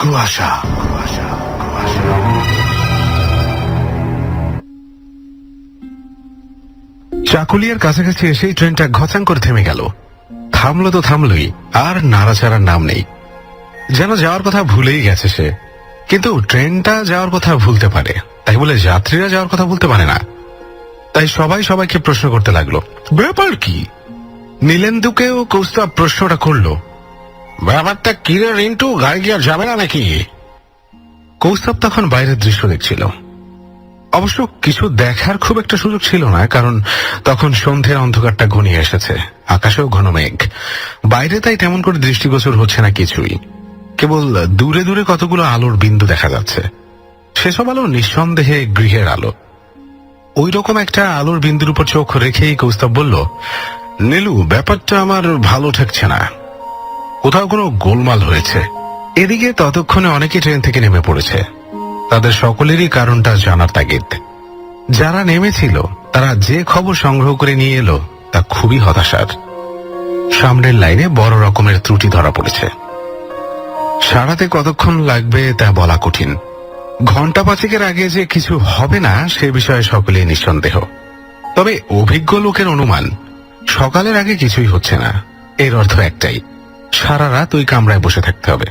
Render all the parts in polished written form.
কুয়াশা কুয়াশা কুয়াশা। চাকুলিয়ার কাছাকাছি এসেই ট্রেনটা ঘচাং করে থেমে গেল। থামলো তো থামলই, আর নাড়াচাড়ার নাম নেই। যেন যাওয়ার কথা ভুলেই গেছে সে। কিন্তু ট্রেনটা যাওয়ার কথা ভুলতে পারে, তাই বলে যাত্রীরা যাওয়ার কথা ভুলতে পারে না। তাই সবাই সবাইকে প্রশ্ন করতে লাগলো, ব্যাপার কি? নীলেন্দুকেও কৌস্তব প্রশ্নটা করলো, ব্যাপারটা কিরে রিন্টু, গাড়ি কি আর যাবে না নাকি? কৌস্তব তখন বাইরের দৃশ্য দেখছিল। অবশ্য কিছু দেখার খুব একটা সুযোগ ছিল না, কারণ তখন সন্ধ্যের অন্ধকারটা ঘনিয়ে এসেছে, আকাশেও ঘন মেঘ। বাইরে তাই তেমন করে দৃষ্টিগোচর হচ্ছে না কিছুই। কেবল দূরে দূরে কতগুলো আলোর বিন্দু দেখা যাচ্ছে। সেসব আলো নিঃসন্দেহে গৃহের আলো। ওই রকম একটা আলোর বিন্দুর উপর চোখ রেখেই কৌস্তব বলল, নীলু, ব্যাপারটা আমার ভালো ঠেকছে না। কোথাও কোনো গোলমাল হয়েছে। এদিকে ততক্ষণে অনেকে ট্রেন থেকে নেমে পড়েছে। তাদের সকলেরই কারণটা জানার তাগিদ। যারা নেমেছিল তারা যে খবর সংগ্রহ করে নিয়ে এলো তা খুবই হতাশার। সামনের লাইনে বড় রকমের ত্রুটি ধরা পড়েছে। সারাতে কতক্ষণ লাগবে তা বলা কঠিন। ঘণ্টা পাঁচেকের আগে যে কিছু হবে না সে বিষয়ে সকলেই নিঃসন্দেহ। তবে অভিজ্ঞ লোকের অনুমান, সকালের আগে কিছুই হচ্ছে না। এর অর্থ একটাই, সারা রাত ওই কামরায় বসে থাকতে হবে।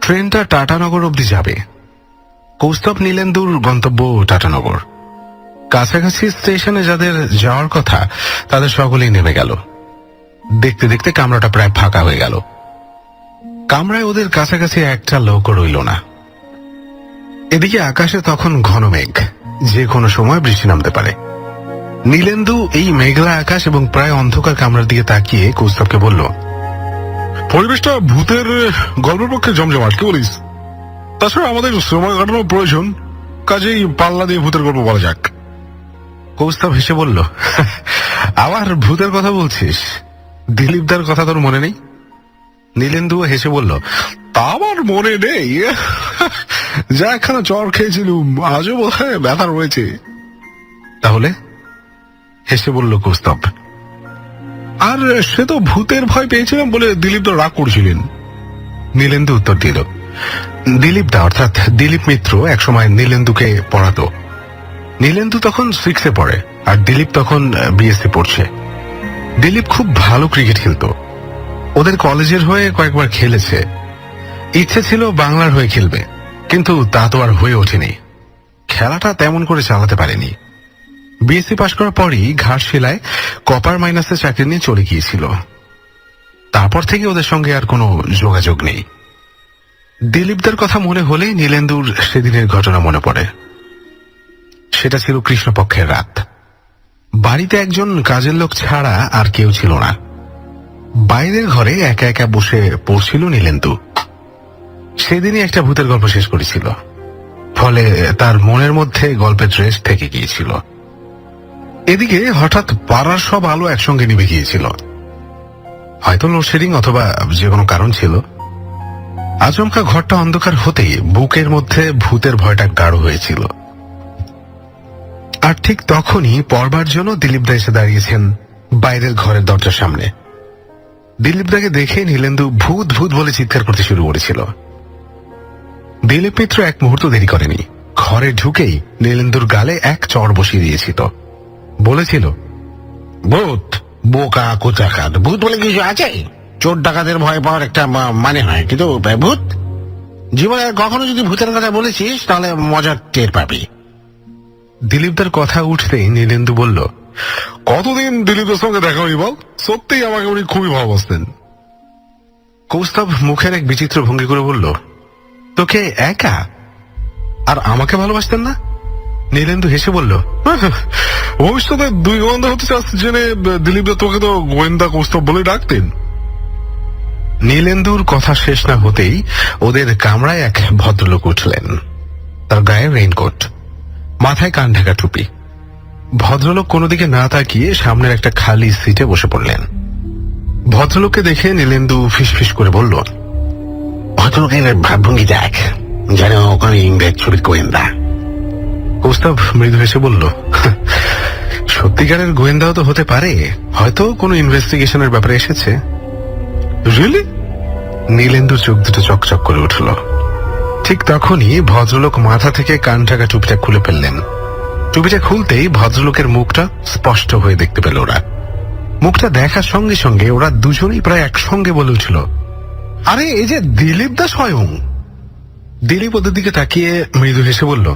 ট্রেনটা টাটানগর অবধি যাবে। কৌস্তব নীলেন্দুর গন্তব্য টাটানগর। কাছাকাছি স্টেশনে যাদের যাওয়ার কথা তাদের সকলেই নেমে গেল। দেখতে দেখতে কামরাটা প্রায় ফাঁকা হয়ে গেল। কামরায় ওদের কাছাকাছি একটা লোকও রইল না। এদিকে আকাশে তখন ঘন মেঘ, যে কোনো সময় বৃষ্টি নামতে পারে। নীলেন্দু এই মেঘলা আকাশ এবং প্রায় অন্ধকার কামরার দিকে তাকিয়ে কৌস্তবকে বলল, পরিবেশটা ভূতের গল্পের পক্ষে জমজমাট, কি বলিস? তাছাড়া আমাদের সময় কাটানোর প্রয়োজন, কাজেই পাল্লা দিয়ে ভূতের গল্প বলা যাক। কৌস্তব হেসে বলল, আবার ভূতের কথা বলছিস? দিলীপদার কথা তোর মনে নেই? নীলেন্দু হেসে বলল, তা আমার মনে নেই। যা একখানা চর খেয়েছিলুম, আজও বোধহয় ব্যথা রয়েছে। তাহলে? হেসে বলল কৌস্তব। আর সে তো ভূতের ভয় পেয়েছিলাম বলে দিলীপ তো রাগ করছিলেন। নীলেন্দু উত্তর দিল। দিলীপ দা অর্থাৎ দিলীপ মিত্র একসময় নীলেন্দুকে পড়াতো। নীলেন্দু তখন 6-এ পড়ে, আর দিলীপ তখন বিএসসি পড়ছে। দিলীপ খুব ভালো ক্রিকেট খেলতো। ওদের কলেজের হয়ে কয়েকবার খেলেছে। ইচ্ছে ছিল বাংলার হয়ে খেলবে, কিন্তু তা তো আর হয়ে ওঠেনি। খেলাটা তেমন করে চালাতে পারেনি। বিএসসি পাশ করার পরই ঘাটশিলায় কপার মাইনাসে চাকরি নিয়ে চলে গিয়েছিল। তারপর থেকে ওদের সঙ্গে আর কোনো যোগাযোগ নেই। দিলীপদের কথা মনে হলেই নীলেন্দুর সেদিনের ঘটনা মনে পড়ে। সেটা ছিল কৃষ্ণপক্ষের রাত। বাড়িতে একজন কাজের লোক ছাড়া আর কেউ ছিল না। বাইরের ঘরে একা একা বসে পড়ছিল নীলেন্দু। সেদিনই একটা ভূতের গল্প শেষ করেছিল, ফলে তার মনের মধ্যে গল্পের ট্রেস থেকে গিয়েছিল। এদিকে হঠাৎ পাড়ার সব আলো একসঙ্গে নিভে গিয়েছিল। হয়তো লোডশেডিং অথবা যে কোনো কারণ ছিল। আচমকা ঘরটা অন্ধকার হতেই বুকের মধ্যে ভূতের ভয়টা গাঢ় হয়েছিল। আর ঠিক তখনই পড়বার জন্য দিলীপদা এসে দাঁড়িয়েছেন বাইরের ঘরের দরজার সামনে। দিলীপদাকে দেখে নীলেন্দু ভূত ভূত বলে চিৎকার করতে শুরু করেছিল। দিলীপ মিত্র এক মুহূর্ত দেরি করেনি। ঘরে ঢুকেই নীলেন্দুর গালে এক চড় বসিয়ে দিয়েছিল। বলেছিল, ভূত, বোকা কোচাকার, ভূত বলে কিছু আছে? চোর ডাকাতের ভয় পাওয়ার একটা মানে হয়, কিন্তু ভূত জীবনে কখনো যদি ভূতের কথা বলেছিস তাহলে মজা টের পাবি। দিলীপদার কথা উঠতেই নীলেন্দু বলল, কতদিন দিলীপের সঙ্গে দেখা হই বল? সত্যিই আমাকে উনি খুবই ভালোবাসতেন। কৌস্তব মুখের এক বিচিত্র ভঙ্গি করে বলল, তোকে একা? আর আমাকে ভালোবাসতেন না? নীলেন্দু হেসে বলল, ভবিষ্যতে দুই গোয়েন্দা হতে চাস জেনে দিলীপদা তোকে তো গোয়েন্দা কৌস্তব বলে ডাকতেন। নীলেন্দুর কথা শেষ না হতেই ওদের কামরায় এক ভদ্রলোক উঠলেন। তার গায়ে রেইনকোট, মাথায় কান ঢাকা টুপি। ভদ্রলোক কোনো দিকে না তাকিয়ে সামনের একটা খালি সিটে বসে পড়লেন। ভদ্রলোককে দেখে নীলেন্দু ফিসফিস করে বলল, ভদ্রলোকের ভাবভঙ্গি দেখ, যেন ওখানে ইংরেজ ছবির গোয়েন্দা। কৌস্তব মৃদু হেসে বলল, সত্যিকারের গোয়েন্দাও তো হতে পারে, হয়তো কোনো ইনভেস্টিগেশনের ব্যাপারে এসেছে। রিয়েলি? নীলেন্দুর চোখ দুটো চকচক করে উঠল। ঠিক তখনই ভদ্রলোক মাথা থেকে কান ঢাকা টুপিটা খুলে ফেললেন। টুপিটা খুলতেই ভদ্রলোকের মুখটা স্পষ্ট হয়ে দেখতে পেল ওরা। মুখটা দেখার সঙ্গে সঙ্গে ওরা দুজনেই প্রায় একসঙ্গে বলে উঠল, আরে এই যে দিলীপ দা স্বয়ং। দিলীপ ওদের দিকে তাকিয়ে মৃদু হেসে বলল,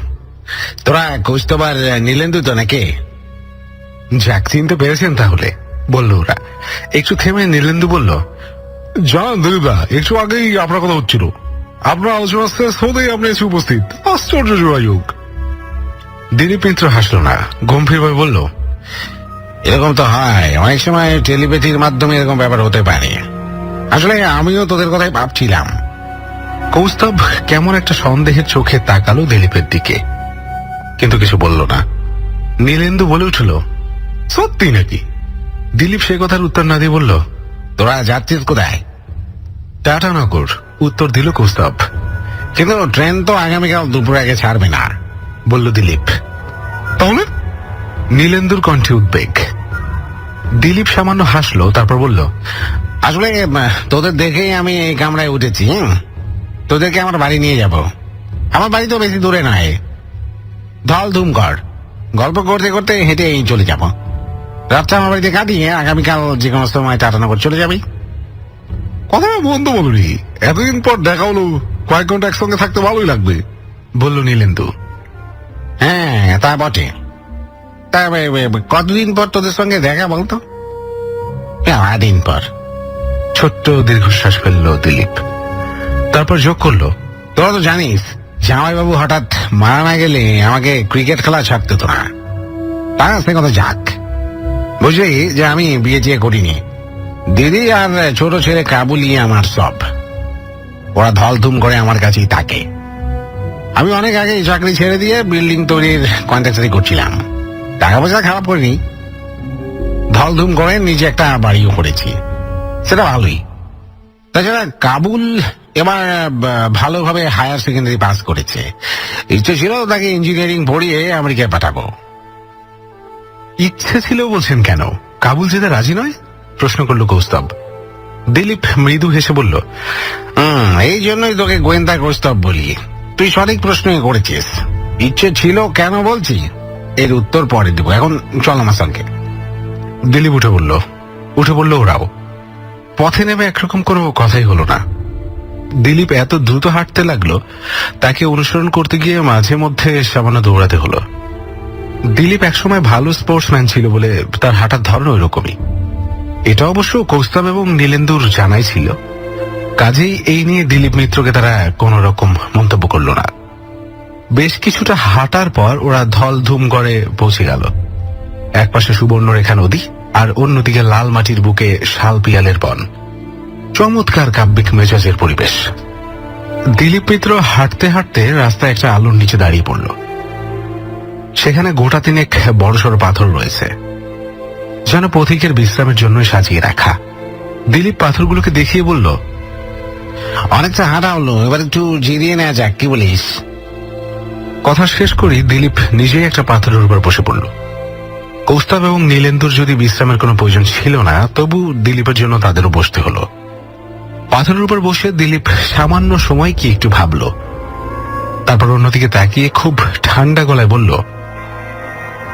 তোরা কৌস্তবার নীলেন্দু তো নাকি? যাক, চিনতে পেরেছেন তাহলে, বলল ওরা। একটু থেমে নীলেন্দু বলল, জানান দিলীপদা, একটু আগেই আপনার কথা হচ্ছিল। আপনার আলোচনা শেষ হতেই আপনি এসে উপস্থিত। আশ্চর্য যোগাযোগ। দিলীপ মিত্র হাসল না, গম্ভীরভাবে বলল, এরকম তো হয়, অনেক সময় টেলিপ্যাথির মাধ্যমে এরকম ব্যাপার হতে পারে। আসলে আমিও তোদের কথাই ভাবছিলাম। কৌস্তব কেমন একটা সন্দেহের চোখে তাকালো দিলীপের দিকে, কিন্তু কিছু বলল না। নীলেন্দু বলে উঠল, সত্যি নাকি? দিলীপ সে কথার উত্তর না দিয়ে বলল, তোরা যাচ্ছিস কোথায়? টাটানগর, উত্তর দিল কৌস্তব। কিন্তু ট্রেন তো আগামীকাল দুপুর আগে ছাড়বে না, বলল দিলীপ। তাহলে? নীলেন্দুর কণ্ঠে উদ্বেগ। দিলীপ সামান্য হাসলো, তারপর বলল, আসলে তোদের দেখেই আমি এই কামরায় উঠেছি। তোদেরকে আমার বাড়ি নিয়ে যাব। আমার বাড়ি তো বেশি দূরে নয়, ধল ধুম কর। গল্প করতে করতে হেঁটে চলে যাব। রাতটা আমার বাড়িতে কাটিয়ে আগামীকাল যে কোনো সময় টাটানগর চলে যাবি। কথা বন্ধু বলবি, এতদিন পর দেখা হলো, কয়েক ঘন্টা একসঙ্গে থাকতে ভালোই লাগবে, বলল নীলেন্দু। হ্যাঁ, তা বটে। তা কতদিন পর তোদের সঙ্গে দেখা বলতো? 5 দিন পর। ছোট্ট দীর্ঘশ্বাস ফেললো দিলীপ, তারপর যোগ করলো, তোরা তো জানিস জামাইবাবু হঠাৎ মারা না গেলে আমাকে ক্রিকেট খেলা ছাড়তে তো না। তা সে কথা যাক, বুঝলি যে আমি বিয়ে টিয়ে করিনি। দিদি আর ছোট ছেলে কাবুলি আমার সব। ওরা ধলধুম করে আমার কাছেই থাকে। আমি অনেক আগে চাকরি ছেড়ে দিয়ে বিল্ডিং তৈরির কন্ট্রাক্টরি করছিলাম। টাকা পয়সা খারাপ করিনি, ধলধুম করে নিজে একটা বাড়িও করেছি, সেটা ভালোই। তাছাড়া কাবুল এবার ভালোভাবে হায়ার সেকেন্ডারি পাস করেছে। ইচ্ছে ছিল তাকে ইঞ্জিনিয়ারিং পড়িয়ে আমেরিকায় পাঠাবো। ইচ্ছে ছিল বলছেন কেন? কাবুল যেতে রাজি নয়? প্রশ্ন করলো কৌস্তব। দিলীপ মৃদু হেসে বলল, এই জন্যই তোকে গোয়েন্দা কৌস্তব বলি। তুই সঠিক প্রশ্নই করেছিস। ইচ্ছে ছিল কেন বলছি, এর উত্তর পরে দেবো। এখন চল আমার সঙ্গে। দিলীপ উঠে বলল ওরাও। পথে নেমে একরকম কোনো কথাই হলো না। দিলীপ এত দ্রুত হাঁটতে লাগলো, তাকে অনুসরণ করতে গিয়ে মাঝে মধ্যে সামান্য দৌড়াতে হলো। দিলীপ একসময় ভালো স্পোর্টসম্যান ছিল বলে তার হাঁটার ধরন ওই রকমই। এটা অবশ্য কৌস্তব এবং নীলেন্দুর জানাই ছিল। কাজেই এই নিয়ে দিলীপ মিত্রকে তারা কোন রকম মন্তব্য করল না। বেশ কিছুটা হাঁটার পর ওরা ধলধুম করে পৌঁছে গেল। একপাশে সুবর্ণরেখা নদী, আর অন্যদিকে লাল মাটির বুকে শাল পিয়ালের বন। চমৎকার কাব্যিক মেজাজের পরিবেশ। দিলীপ মিত্র হাঁটতে হাঁটতে রাস্তায় একটা আলোর নিচে দাঁড়িয়ে পড়ল। সেখানে গোটা তিনেক বড়সড় পাথর রয়েছে, যেন পথিকের বিশ্রামের জন্য সাজিয়ে রাখা। দিলীপ পাথরগুলোকে দেখিয়ে বলল, অনেকটা হাঁটা হলো, এবার একটু জিরিয়ে নেওয়া যাক, কি বলিস? কথা শেষ করি দিলীপ নিজেই একটা পাথরের উপর বসে পড়ল। কৌস্তব এবং নীলেন্দুর যদি বিশ্রামের কোনো প্রয়োজন ছিল না, তবু দিলীপের জন্য তাদেরও বসতে হলো। পাথরের উপর বসে দিলীপ সামান্য সময় কি একটু ভাবল, তারপর অন্যদিকে তাকিয়ে খুব ঠান্ডা গলায় বলল,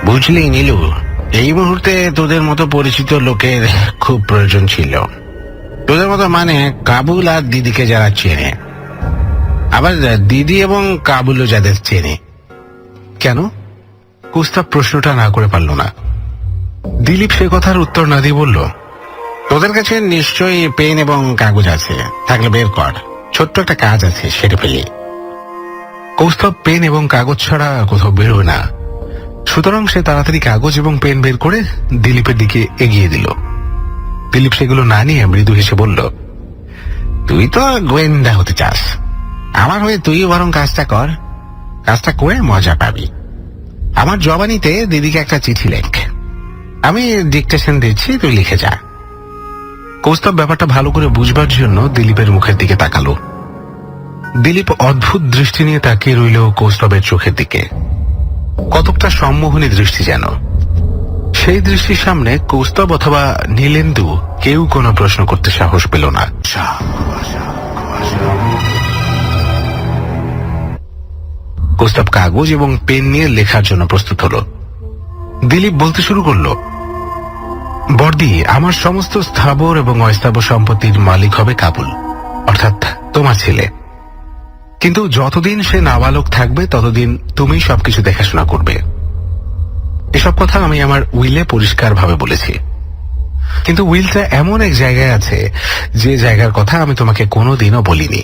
বুঝলি নীলু, এই মুহূর্তে তোদের মতো পরিচিত লোকের খুব প্রয়োজন ছিল। তোদের মতো মানে কাবুল আর দিদিকে যারা চেনে, আবার দিদি এবং কাবুলও যাদের চেনে। কেন? কৌস্তব প্রশ্নটা না করে পারল না। দিলীপ সে কথার উত্তর না দিয়ে বলল, তোদের কাছে নিশ্চয়ই পেন এবং কাগজ আছে, থাকলে বের কর। ছোট্ট একটা কাজ আছে, সেটা ফেলি। কৌস্তব পেন এবং কাগজ ছাড়া কোথাও বেরোয় না, সুতরাং সে তাড়াতাড়ি কাগজ এবং পেন বের করে দিলীপের দিকে এগিয়ে দিল। দিলীপ সেগুলো না নিয়ে মৃদু হেসে বলল, তুই তো গোয়েন্দা হতে চাস, আমার হয়ে তুই বরং কাজটা কর। কাজটা করে মজা পাবি। আমার জবানিতে দিদিকে একটা চিঠি লেখ, আমি ডিকটেশন দিচ্ছি, তুই লিখে যা। কৌস্তব ব্যাপারটা ভালো করে বুঝবার জন্য দিলীপের মুখের দিকে তাকালো। দিলীপ অদ্ভুত দৃষ্টি নিয়ে তাকিয়ে রইল কৌস্তবের চোখের দিকে। কতকটা সম্মোহনী দৃষ্টি যেন। সেই দৃষ্টির সামনে কৌস্তব অথবা নীলেন্দু কেউ কোনো প্রশ্ন করতে সাহস পেল না। কৌস্তব কাগজ এবং পেন নিয়ে লেখার জন্য প্রস্তুত হলো। দিলীপ বলতে শুরু করলো, বর্দি, আমার সমস্ত স্থাবর এবং অস্থাবর সম্পত্তির মালিক হবে কাবুল, অর্থাৎ তোমার ছেলে। কিন্তু যতদিন সে নাবালক থাকবে ততদিন তুমি সবকিছু দেখাশোনা করবে। এসব কথা আমি আমার উইলে পরিষ্কারভাবে বলেছি, কিন্তু উইলটা এমন এক জায়গায় আছে যে জায়গার কথা আমি তোমাকে কোনোদিনও বলিনি,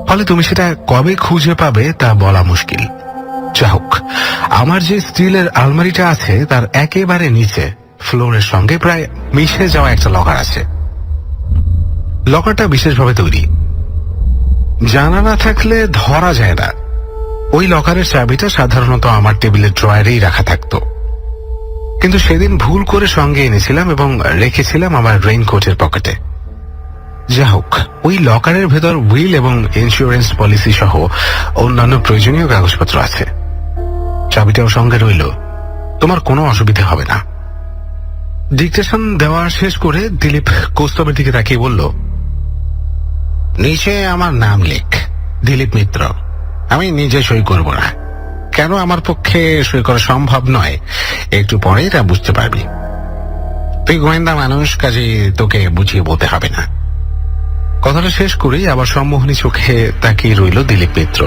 ফলে তুমি সেটা কবে খুঁজে পাবে তা বলা মুশকিল। যা হোক, আমার যে স্টিলের আলমারিটা আছে তার একেবারে নিচে ফ্লোরের সঙ্গে প্রায় মিশে যাওয়া একটা লকার আছে। লকারটা বিশেষভাবে তৈরি, জানা না থাকলে ধরা যায় না। ওই লকারের চাবিটা সাধারণত আমার টেবিলের ড্রয়ারেই রাখা থাকতো, কিন্তু সেদিন ভুল করে সঙ্গে এনেছিলাম এবং রেখেছিলাম আমার রেইনকোটের পকেটে। যা হোক, ওই লকারের ভেতর উইল এবং ইন্স্যুরেন্স পলিসি সহ অন্যান্য প্রয়োজনীয় কাগজপত্র আছে। চাবিটাও সঙ্গে রইল, তোমার কোনো অসুবিধা হবে না। ডিকটেশন দেওয়া শেষ করে দিলীপ কৌস্তবের দিকে তাকিয়ে বলল, নিচে আমার নাম লেখ, দিলীপ মিত্র। আমি নিজে সই করব না, কেন আমার পক্ষে সই করা সম্ভব নয় একটু পরেই তা বুঝতে পারবি। তুই গোয়েন্দা মানুষ, কাজে তোকে বুঝিয়ে বলতে হবে না। কথাটা শেষ করেই আবার সম্মোহনী চোখে তাকিয়ে রইল দিলীপ মিত্র।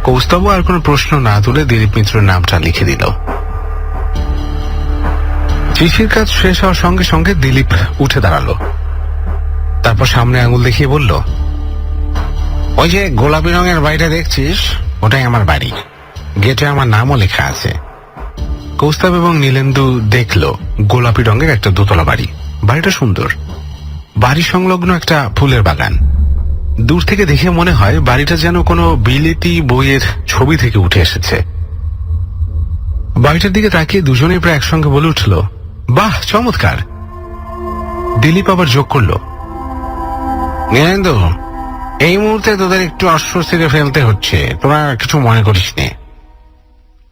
কৌস্তব আর কোনো প্রশ্ন না তুলে দিলীপ মিত্রের নামটা লিখে দিল। চিঠির কাজ শেষ হওয়ার সঙ্গে সঙ্গে দিলীপ উঠে দাঁড়ালো, তারপর সামনে আঙুল দেখিয়ে বলল, ওই যে গোলাপি রঙের বাড়িটা দেখছিস, ওটাই আমার বাড়ি। গেটে আমার নামও লেখা আছে। কৌস্তব এবং নীলেন্দু দেখল গোলাপি রঙের একটা দোতলা বাড়ি। বাড়িটা সুন্দর, বাড়ি সংলগ্ন একটা ফুলের বাগান। দূর থেকে দেখে মনে হয় বাড়িটা যেন কোনো বিলেতি বইয়ের ছবি থেকে উঠে এসেছে। বাড়িটার দিকে তাকিয়ে দুজনেই প্রায় একসঙ্গে বলে উঠল, বাহ, চমৎকার। দিলীপ আবার যোগ করল, নীলেন্দু, এই মুহূর্তে তোদের একটু অস্বস্তিতে ফেলতে হচ্ছে, তোরা কিছু মনে করিস নে।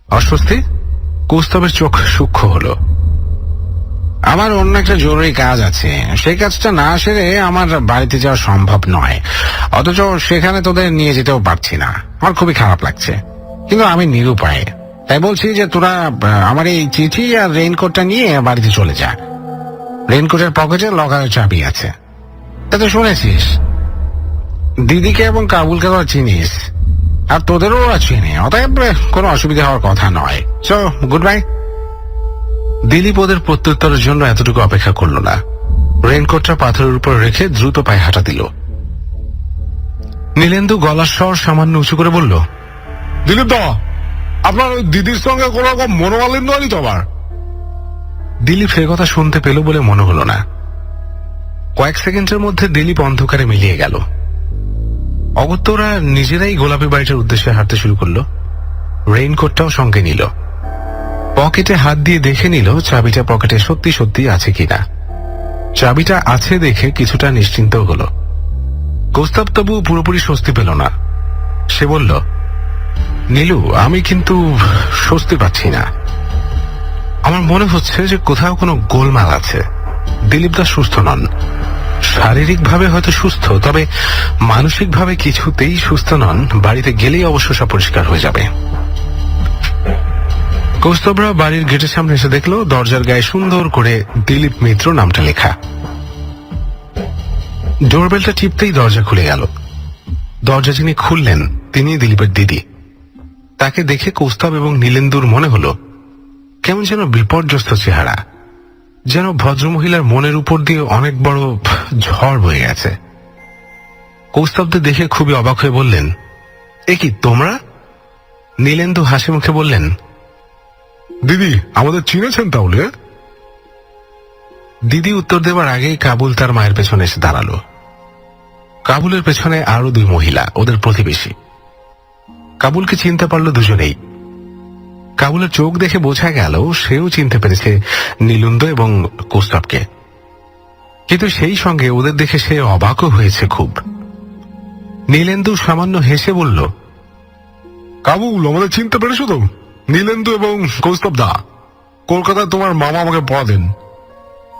অস্বস্তি? কৌস্তবের চোখ সূক্ষ্ম হলো। আমার অন্য একটা জরুরি কাজ আছে, সেই কাজটা না সেরে আমার বাড়িতে যাওয়া সম্ভব নয়, অথচ সেখানে তোদের নিয়ে যেতেও পারছি না। আমার খুবই খারাপ লাগছে, কিন্তু আমি নিরুপায়। তাই বলছি যে তোরা আমার এই চিঠি আর রেইনকোটটা নিয়ে বাড়িতে চলে যা। রেইনকোটের পকেটে লকারের চাবি আছে। তা তো শুনেছিস, দিদিকে এবং কাবুলকে তোরা চিনিস, আর তোদেরও ওরা চিনে, অতএব কোনো অসুবিধা হওয়ার কথা নয়। So good bye. দিলীপ ওদের প্রত্যুত্তরের জন্য এতটুকু অপেক্ষা করল না। রেইনকোটটা পাথরের উপর রেখে দ্রুত পায়ে হাঁটা দিল। নীলেন্দু গলার স্বর সামান্য উঁচু করে বলল, দিলীপ দা, আপনার ওই দিদির সঙ্গে কোন রকম মনোমালিন্য হয়নি তো আবার? দিলীপ সে কথা শুনতে পেল বলে মনে হলো না। কয়েক সেকেন্ডের মধ্যে দিলীপ অন্ধকারে মিলিয়ে গেল। অগত্যরা নিজেরাই গোলাপি বাড়িটার উদ্দেশ্যে হাঁটতে শুরু করলো। রেইনকোটটাও সঙ্গে নিল। পকেটে হাত দিয়ে দেখে নিল চাবিটা পকেটে সত্যি সত্যি আছে কিনা। চাবিটা আছে দেখে কিছুটা নিশ্চিন্ত হলো। কৌস্তব তবু পুরোপুরি স্বস্তি পেল না। সে বলল, নীলু, আমি কিন্তু স্বস্তি পাচ্ছি না। আমার মনে হচ্ছে যে কোথাও কোনো গোলমাল আছে। দিলীপ দাস সুস্থ নন। শারীরিকভাবে হয়তো সুস্থ, তবে মানসিকভাবে কিছুতেই সুস্থ নন। বাড়িতে গেলেই অবশ্য সব পরিষ্কার হয়ে যাবে। কৌস্তবরা বাড়ির গেটের সামনে এসে দেখলো দরজার গায়ে সুন্দর করে দিলীপ মিত্র নামটা লেখা। ডোরবেলটা টিপতেই দরজা খুলে গেল। দরজা যিনি খুললেন তিনি দিলীপের দিদি। তাকে দেখে কৌস্তব এবং নীলেন্দুর মনে হলো কেমন যেন বিপর্যস্ত চেহারা, যেন ভদ্রমহিলার মনের উপর দিয়ে অনেক বড় ঝড় বয়ে গেছে। কৌস্তবদের দেখে খুবই অবাক হয়ে বললেন, এ কি তোমরা? নীলেন্দু হাসি মুখে বললেন, দিদি, আমাদের চিনেছেন তাহলে? দিদি উত্তর দেওয়ার আগেই কাবুল তার মায়ের পেছনে এসে দাঁড়ালো। কাবুলের পেছনে আরো দুই মহিলা, ওদের প্রতিবেশী। কাবুলকে চিনতে পারল দুজনেই। কাবুলের চোখ দেখে বোঝা গেল সেও চিনতে পেরেছে নীলেন্দু এবং কৌস্তবকে, কিন্তু সেই সঙ্গে ওদের দেখে সে অবাকও হয়েছে খুব। নীলেন্দু সামান্য হেসে বলল, কাবুল, আমাদের চিনতে পেরেছো তো? নীলেন্দু এবং কৌস্তব দা, কলকাতায় তোমার মামা আমাকে পড়াতেন।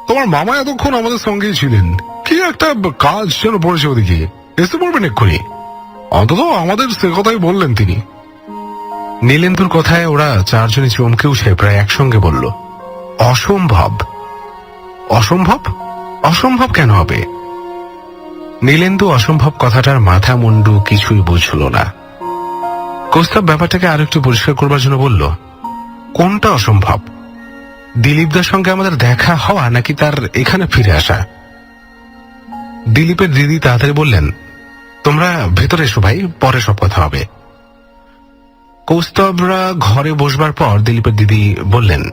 তোমার মামা এতক্ষণ আমাদের সঙ্গেই ছিলেন। কি একটা কাজ যেন পড়েছে ওদিকে, এসে পড়বেন এক্ষুনি। অন্তত আমাদের সে কথাই বললেন তিনি। নীলেন্দুর কথায় ওরা চারজনই চমকে উঠে প্রায় একসঙ্গে বলল, অসম্ভব। অসম্ভব? অসম্ভব কেন হবে? নীলেন্দু অসম্ভব কথাটার মাথা মুন্ডু কিছুই বুঝল না। কৌস্তব ব্যাপারটাকে আর একটু পরিষ্কার করবার জন্য বলল, কোনটা অসম্ভব? দিলীপদার সঙ্গে আমাদের দেখা হওয়া নাকি তার এখানে ফিরে আসা? দিলীপের দিদি তাড়াতাড়ি বললেন, তোমরা ভেতরে এসো ভাই, পরে সব কথা হবে। কৌস্তবরা ঘরে বসবার পর দিলীপের দিদি বললেন,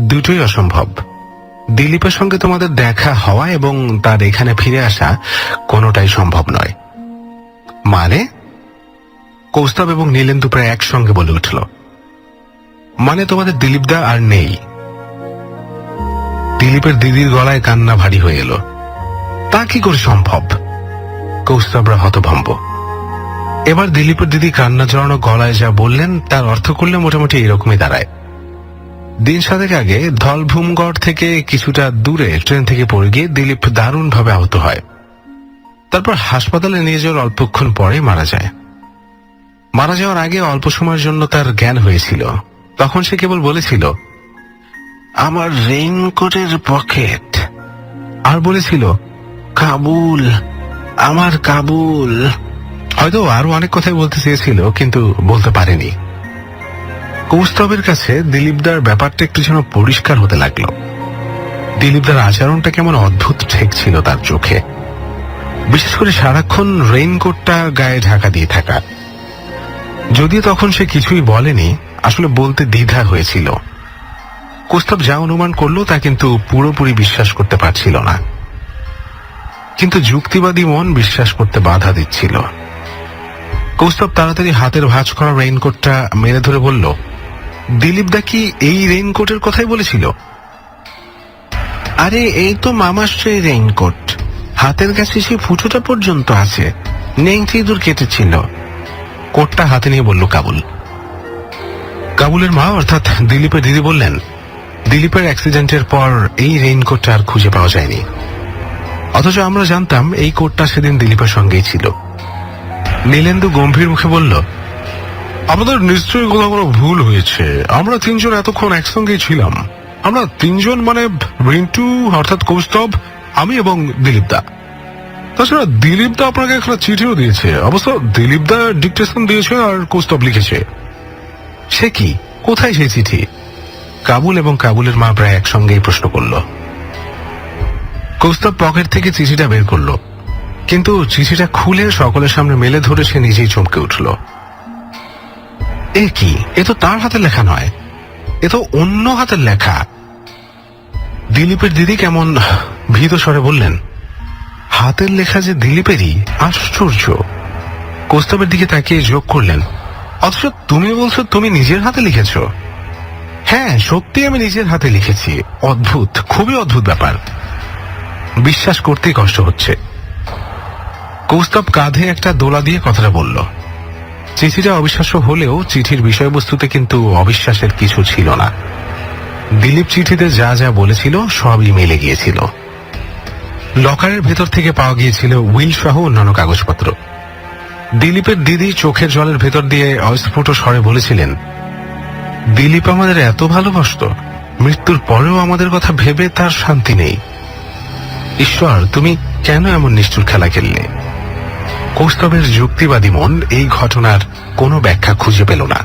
দুটোই অসম্ভব। দিলীপের সঙ্গে তোমাদের দেখা হওয়া এবং তার এখানে ফিরে আসা কোনোটাই সম্ভব নয়। মানে? কৌস্তব এবং নীলেন্দু প্রায় একসঙ্গে বলে উঠল, মানে তোমাদের দিলীপদা আর নেই। দিলীপের দিদির গলায় কান্না ভারী হয়ে এলো। তা কি করে সম্ভব? কৌস্তবরা হতভম্ব। এবার দিলীপের দিদি কান্না জড়ানো গলায় যা বললেন তার অর্থ করলে মোটামুটি এরকমই দাঁড়ায়। দিন 7 আগে ধলভূমগড় থেকে কিছুটা দূরে ট্রেন থেকে পড়ে গিয়ে দিলীপ দারুণ ভাবে আহত হয়। তারপর হাসপাতালে নিয়ে যাওয়ার অল্পক্ষণ পরে মারা যায়। মারা যাওয়ার আগে অল্প সময়ের জন্য তার জ্ঞান হয়েছিল। তখন সে কেবল বলেছিল, আমার রেইনকোটের পকেট, আর বলেছিল, কাবুল, আমার কাবুল। হয়তো আরো অনেক কথাই বলতে চেয়েছিল, কিন্তু বলতে পারেনি। কৌস্তবের কাছে দিলীপদার ব্যাপারটা একটু যেন পরিষ্কার হতে লাগলো। দিলীপদার আচরণটা কেমন অদ্ভুত ঠেকছিল তার চোখে, বিশেষ করে সারাক্ষণ রেইনকোটটা গায়ে ঢাকা দিয়ে থাকা। যদিও তখন সে কিছুই বলেনি, আসলে বলতে দ্বিধা হয়েছিল। কৌস্তব যা অনুমান করলো তা কিন্তু পুরোপুরি বিশ্বাস করতে পারছিল না, কিন্তু যুক্তিবাদী মন বিশ্বাস করতে বাধা দিচ্ছিল। কৌস্তব তাড়াতাড়ি হাতের ভাঁজ করা রেইনকোটটা মেরে ধরে বলল, দিলীপদা কি এই রেইনকোটের কথাই বলেছিল? আরে এই তো মামার সেই রেইনকোট, হাতের কাছে সেই ফুটোটা পর্যন্ত আছে, নেংটি ইঁদুর কেটেছিল। কোটটা হাতে নিয়ে বলল কাবুল। কাবুলের মা অর্থাৎ দিলীপের দিদি বললেন, দিলীপের অ্যাক্সিডেন্টের পর এই রেইনকোটটা আর খুঁজে পাওয়া যায়নি। অথচ আমরা জানতাম এই কোটটা সেদিন দিলীপের সঙ্গেই ছিল। নীলেন্দু গম্ভীর মুখে বলল, আমাদের নিশ্চয়ই কোথাও কোনো ভুল হয়েছে। আমরা 3 জন এতক্ষণ একসঙ্গেই ছিলাম। আমরা 3 জন মানে রিন্টু অর্থাৎ কৌস্তব, আমি এবং দিলীপদা। তাছাড়া দিলীপদা আপনাকে একটা চিঠিও দিয়েছে। অবশ্য দিলীপদা ডিকটেশন দিয়েছে আর কৌস্তব লিখেছে। সে কি? কোথায় সেই চিঠি? কাবুল এবং কাবুলের মা প্রায় একসঙ্গেই প্রশ্ন করল। কৌস্তব পকেট থেকে চিঠিটা বের করল, কিন্তু চিঠিটা খুলে সকলের সামনে মেলে ধরে সে নিজেই চমকে উঠল। এ কি? এ তো তার হাতের লেখা নয়, এ তো অন্য হাতের লেখা। দিলীপের দিদি কেমন ভীত স্বরে বললেন, হাতের লেখা যে দিলীপেরই? আশ্চর্য। কৌস্তবের দিকে তাকিয়ে যোগ করলেন, অথচ তুমি বলছো তুমি নিজের হাতে লিখেছ? হ্যাঁ, সত্যি আমি নিজের হাতে লিখেছি। অদ্ভুত, খুবই অদ্ভুত ব্যাপার, বিশ্বাস করতেই কষ্ট হচ্ছে। কৌস্তব কাঁধে একটা দোলা দিয়ে কথাটা বলল। চিঠিটা অবিশ্বাস্য হলেও চিঠির বিষয়বস্তুতে কিন্তু অবিশ্বাসের কিছু ছিল না। দিলীপ চিঠিতে যা যা বলেছিল সবই মিলে গিয়েছিল। লকারের ভেতর থেকে পাওয়া গিয়েছিল উইল সহ অন্যান্য কাগজপত্র। দিলীপের দিদি চোখের জলের ভেতর দিয়ে অস্ফুট স্বরে বলেছিলেন, দিলীপ আমাদের এত ভালোবাসতো, মৃত্যুর পরেও আমাদের কথা ভেবে তার শান্তি নেই। ঈশ্বর, তুমি কেন এমন নিষ্ঠুর খেলা খেললে? কৌস্তবের যুক্তিবাদী মন এই ঘটনার কোনো ব্যাখ্যা খুঁজে পেল না।